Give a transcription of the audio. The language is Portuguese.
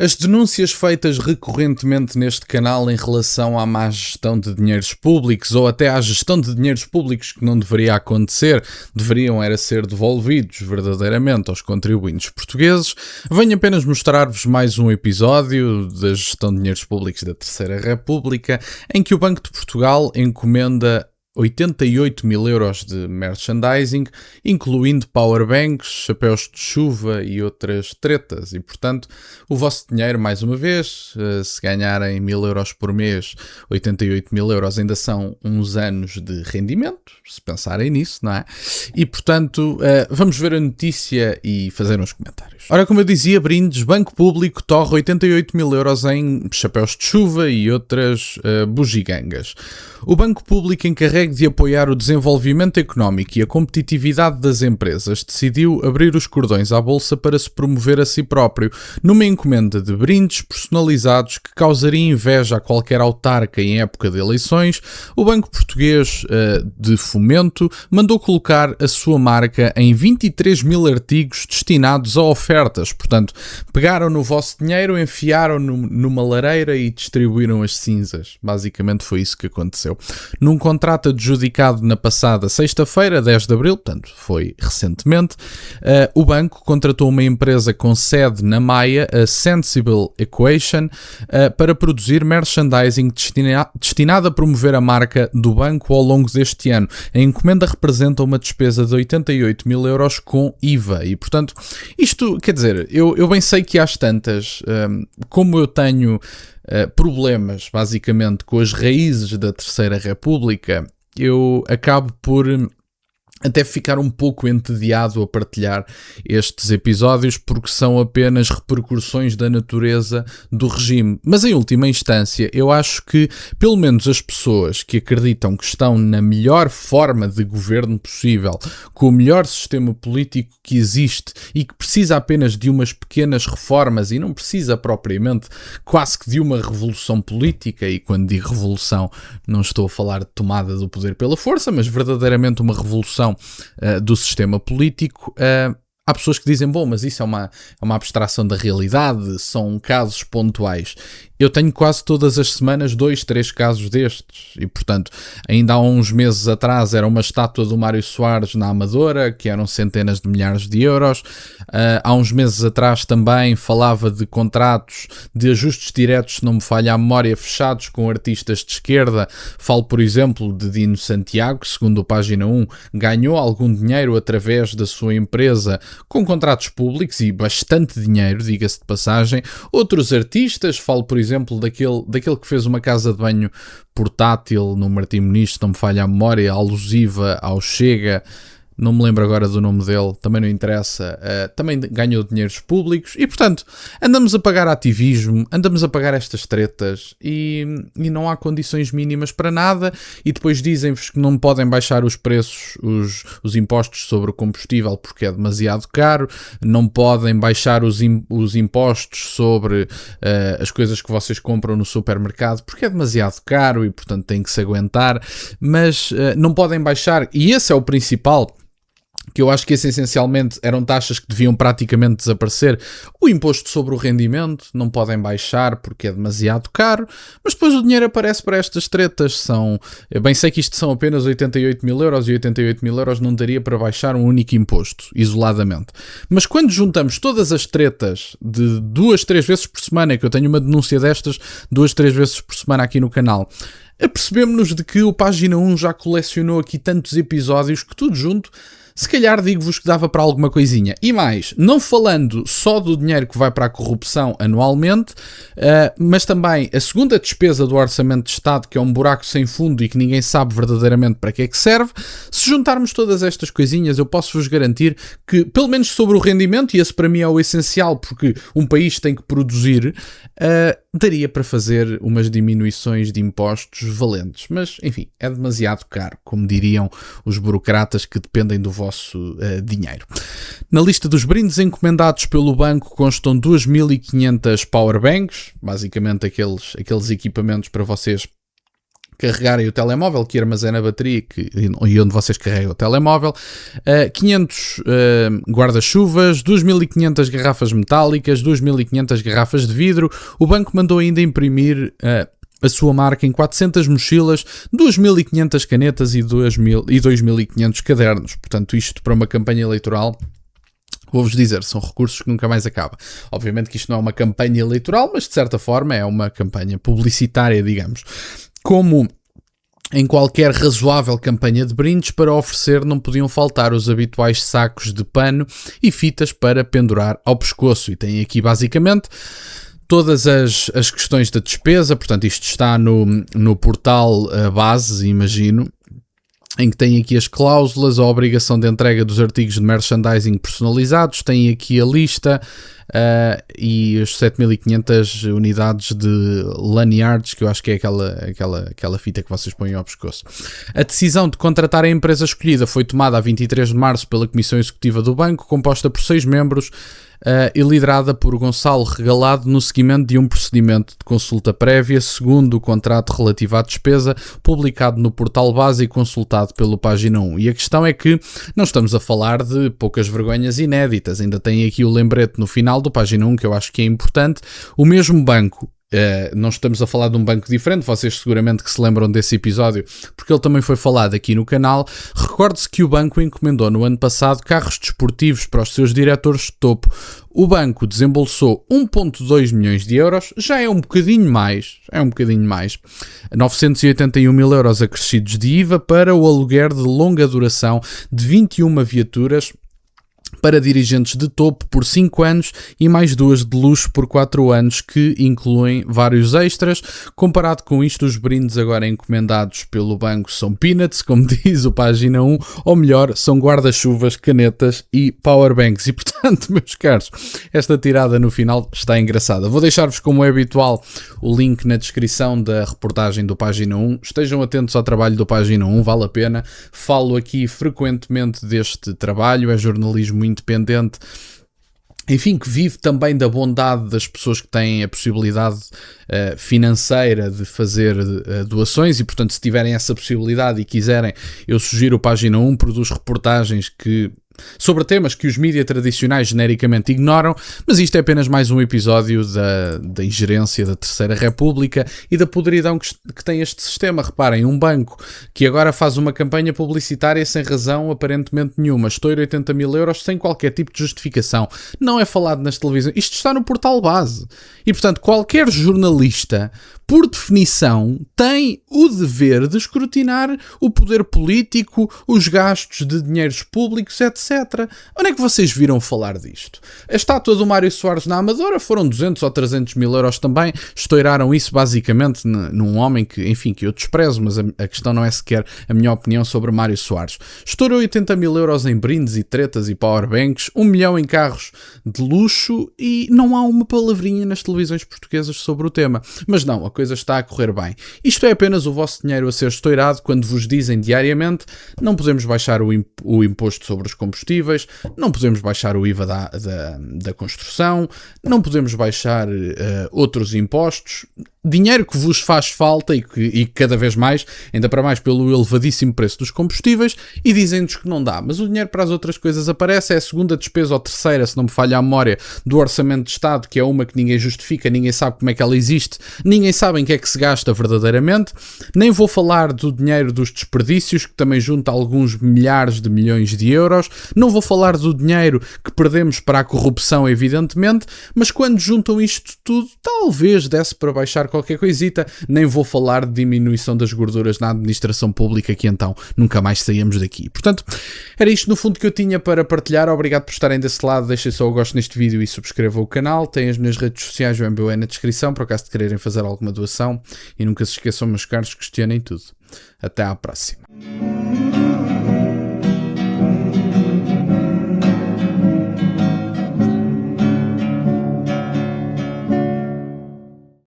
As denúncias feitas recorrentemente neste canal em relação à má gestão de dinheiros públicos ou até à gestão de dinheiros públicos que não deveria acontecer, deveriam era ser devolvidos verdadeiramente aos contribuintes portugueses, venho apenas mostrar-vos mais um episódio da gestão de dinheiros públicos da Terceira República, em que o Banco de Portugal encomenda 88 mil euros de merchandising, incluindo powerbanks, chapéus de chuva e outras tretas. E, portanto, o vosso dinheiro, mais uma vez, se ganharem 1000 euros por mês, 88 mil euros ainda são uns anos de rendimento, se pensarem nisso, não é? E, portanto, vamos ver a notícia e fazer uns comentários. Ora, como eu dizia, brindes, Banco Público torra 88 mil euros em chapéus de chuva e outras bugigangas. O Banco Público, encarregue de apoiar o desenvolvimento económico e a competitividade das empresas, decidiu abrir os cordões à Bolsa para se promover a si próprio, numa encomenda de brindes personalizados que causaria inveja a qualquer autarca em época de eleições. O Banco Português de Fomento mandou colocar a sua marca em 23 mil artigos destinados a ofertas. Portanto, pegaram no vosso dinheiro, enfiaram-no numa lareira e distribuíram as cinzas. Basicamente foi isso que aconteceu. Num contrato adjudicado na passada sexta-feira, 10 de abril, portanto foi recentemente, o banco contratou uma empresa com sede na Maia, a Sensible Equation, para produzir merchandising destinado a promover a marca do banco ao longo deste ano. A encomenda representa uma despesa de 88 mil euros com IVA e, portanto, isto, quer dizer, eu bem sei que às tantas, como eu tenho problemas, basicamente, com as raízes da Terceira República, eu acabo por até ficar um pouco entediado a partilhar estes episódios porque são apenas repercussões da natureza do regime. Mas em última instância, eu acho que pelo menos as pessoas que acreditam que estão na melhor forma de governo possível, com o melhor sistema político que existe e que precisa apenas de umas pequenas reformas e não precisa propriamente quase que de uma revolução política, e quando digo revolução não estou a falar de tomada do poder pela força, mas verdadeiramente uma revolução do sistema político. Há pessoas que dizem, bom, mas isso é uma abstração da realidade, são casos pontuais. Eu tenho quase todas as semanas 2, 3 casos destes e, portanto, ainda há uns meses atrás era uma estátua do Mário Soares na Amadora, que eram centenas de milhares de euros. Há uns meses atrás também falava de contratos de ajustes diretos, se não me falha a memória, fechados com artistas de esquerda. Falo, por exemplo, de Dino Santiago, que, segundo o Página 1, ganhou algum dinheiro através da sua empresa com contratos públicos e bastante dinheiro, diga-se de passagem. Outros artistas, falo, por exemplo, daquele que fez uma casa de banho portátil no Martim Muniz, se não me falha a memória, alusiva ao Chega, não me lembro agora do nome dele, também não interessa, também ganhou dinheiros públicos e, portanto, andamos a pagar ativismo, andamos a pagar estas tretas e não há condições mínimas para nada, e depois dizem-vos que não podem baixar os preços, os impostos sobre o combustível porque é demasiado caro, não podem baixar os impostos sobre as coisas que vocês compram no supermercado porque é demasiado caro e, portanto, têm que se aguentar, mas não podem baixar, e esse é o principal, que eu acho que essencialmente eram taxas que deviam praticamente desaparecer. O imposto sobre o rendimento não podem baixar porque é demasiado caro, mas depois o dinheiro aparece para estas tretas. Eu bem sei que isto são apenas 88 mil euros e 88 mil euros não daria para baixar um único imposto, isoladamente. Mas quando juntamos todas as tretas de 2, 3 vezes por semana, que eu tenho uma denúncia destas 2, 3 vezes por semana aqui no canal, apercebemos-nos de que o Página 1 já colecionou aqui tantos episódios que tudo junto, se calhar digo-vos que dava para alguma coisinha. E mais, não falando só do dinheiro que vai para a corrupção anualmente, mas também a segunda despesa do Orçamento de Estado, que é um buraco sem fundo e que ninguém sabe verdadeiramente para que é que serve. Se juntarmos todas estas coisinhas, eu posso-vos garantir que, pelo menos sobre o rendimento, e esse para mim é o essencial, porque um país tem que produzir, daria para fazer umas diminuições de impostos valentes. Mas, enfim, é demasiado caro, como diriam os burocratas que dependem do vosso dinheiro. Na lista dos brindes encomendados pelo banco constam 2.500 powerbanks, basicamente aqueles equipamentos para vocês carregarem o telemóvel, que armazena a bateria e onde vocês carregam o telemóvel, 500 guarda-chuvas, 2.500 garrafas metálicas, 2.500 garrafas de vidro. O banco mandou ainda imprimir a sua marca em 400 mochilas, 2.500 canetas e 2.500 cadernos. Portanto, isto para uma campanha eleitoral, vou-vos dizer, são recursos que nunca mais acabam. Obviamente que isto não é uma campanha eleitoral, mas de certa forma é uma campanha publicitária, digamos. Como em qualquer razoável campanha de brindes, para oferecer não podiam faltar os habituais sacos de pano e fitas para pendurar ao pescoço. E tem aqui basicamente todas as questões da despesa, portanto isto está no portal base, imagino, em que tem aqui as cláusulas, a obrigação de entrega dos artigos de merchandising personalizados, tem aqui a lista e as 7.500 unidades de lanyards, que eu acho que é aquela fita que vocês põem ao pescoço. A decisão de contratar a empresa escolhida foi tomada a 23 de março pela Comissão Executiva do Banco, composta por 6 membros, e liderada por Gonçalo Regalado no seguimento de um procedimento de consulta prévia, segundo o contrato relativo à despesa, publicado no portal base e consultado pelo Página 1. E a questão é que não estamos a falar de poucas vergonhas inéditas, ainda tem aqui o lembrete no final do Página 1, que eu acho que é importante. O mesmo banco, não estamos a falar de um banco diferente, vocês seguramente que se lembram desse episódio, porque ele também foi falado aqui no canal. Recorde-se que o banco encomendou no ano passado carros desportivos para os seus diretores de topo. O banco desembolsou 1,2 milhões de euros, já é um bocadinho mais, 981 mil euros acrescidos de IVA para o aluguer de longa duração de 21 viaturas para dirigentes de topo por 5 anos e mais 2 de luxo por 4 anos, que incluem vários extras. Comparado com isto, os brindes agora encomendados pelo banco são peanuts, como diz o Página 1, ou melhor, são guarda-chuvas, canetas e powerbanks. E portanto, meus caros, esta tirada no final está engraçada. Vou deixar-vos, como é habitual, o link na descrição da reportagem do Página 1. Estejam atentos ao trabalho do Página 1, vale a pena. Falo aqui frequentemente deste trabalho, é jornalismo independente, enfim, que vive também da bondade das pessoas que têm a possibilidade financeira de fazer doações, e portanto, se tiverem essa possibilidade e quiserem, eu sugiro o Página 1, produz reportagens sobre temas que os mídias tradicionais genericamente ignoram, mas isto é apenas mais um episódio da ingerência da Terceira República e da podridão que tem este sistema. Reparem, um banco que agora faz uma campanha publicitária sem razão aparentemente nenhuma, estoura 80 mil euros sem qualquer tipo de justificação, não é falado nas televisões, isto está no portal base, e portanto qualquer jornalista, por definição, tem o dever de escrutinar o poder político, os gastos de dinheiros públicos, etc. Onde é que vocês viram falar disto? A estátua do Mário Soares na Amadora foram 200 ou 300 mil euros também, estouraram isso basicamente num homem que, enfim, que eu desprezo, mas a questão não é sequer a minha opinião sobre Mário Soares. Estourou 80 mil euros em brindes e tretas e powerbanks, 1 milhão em carros de luxo, e não há uma palavrinha nas televisões portuguesas sobre o tema. Mas não, a coisa está a correr bem. Isto é apenas o vosso dinheiro a ser estourado quando vos dizem diariamente: não podemos baixar o imposto sobre os combustíveis, não podemos baixar o IVA da construção, não podemos baixar outros impostos. Dinheiro que vos faz falta e cada vez mais, ainda para mais pelo elevadíssimo preço dos combustíveis, e dizem-nos que não dá. Mas o dinheiro para as outras coisas aparece, é a segunda despesa ou terceira, se não me falha a memória, do Orçamento de Estado, que é uma que ninguém justifica, ninguém sabe como é que ela existe, ninguém sabe em que é que se gasta verdadeiramente. Nem vou falar do dinheiro dos desperdícios, que também junta alguns milhares de milhões de euros. Não vou falar do dinheiro que perdemos para a corrupção, evidentemente, mas quando juntam isto tudo, talvez desse para baixar qualquer coisita. Nem vou falar de diminuição das gorduras na administração pública, que então nunca mais saímos daqui. Portanto, era isto no fundo que eu tinha para partilhar. Obrigado por estarem desse lado. Deixem só o gosto neste vídeo e subscrevam o canal. Tem as minhas redes sociais, o MBA na descrição, por acaso de quererem fazer alguma doação. E nunca se esqueçam, meus caros, questionem tudo. Até à próxima.